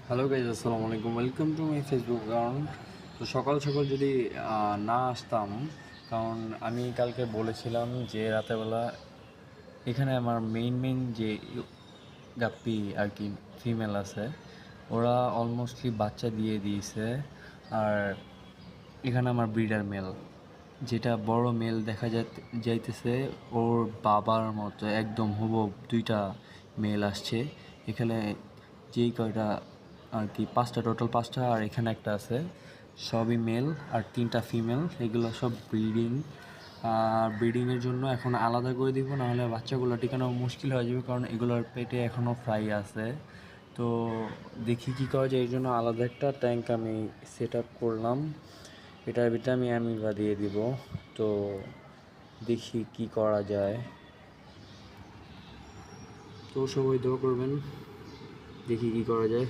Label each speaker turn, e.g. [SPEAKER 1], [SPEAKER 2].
[SPEAKER 1] Hello guys, আসসালামু আলাইকুম। Welcome to my Facebook account. তো সকাল সকাল যদি না আসতাম, কারণ আমি কালকে বলেছিলাম যে রাতেরবেলা এখানে আমার মেইন যে গাপ্পি আর কি ফিমেল আছে, ওরা অলমোস্টলি বাচ্চা দিয়ে দিয়েছে। আর এখানে আমার ব্রিডার মেল, যেটা বড় মেল দেখা যাইতেছে, ওর বাবার মতো একদম হুবহু দুইটা মেল আসছে এখানে। যেই কয়টা আর কি, পাঁচটা, টোটাল পাঁচটা, আর এখানে একটা আছে, সবই মেল আর তিনটা ফিমেল। এগুলো সব ব্রিডিংয়ের জন্য এখন আলাদা করে দিব, নাহলে বাচ্চাগুলো টিকানো মুশকিল হয়ে যাবে, কারণ এগুলোর পেটে এখনও ফ্রাই আছে। তো দেখি কী করা যায়, এই জন্য আলাদা একটা ট্যাঙ্ক আমি সেট আপ করলাম। এটার ভিতরে আমি অ্যামিবা দিয়ে দিব। তো দেখি কি করা যায়। তো সবাই দোয়া করবেন, দেখি কি করা যায়।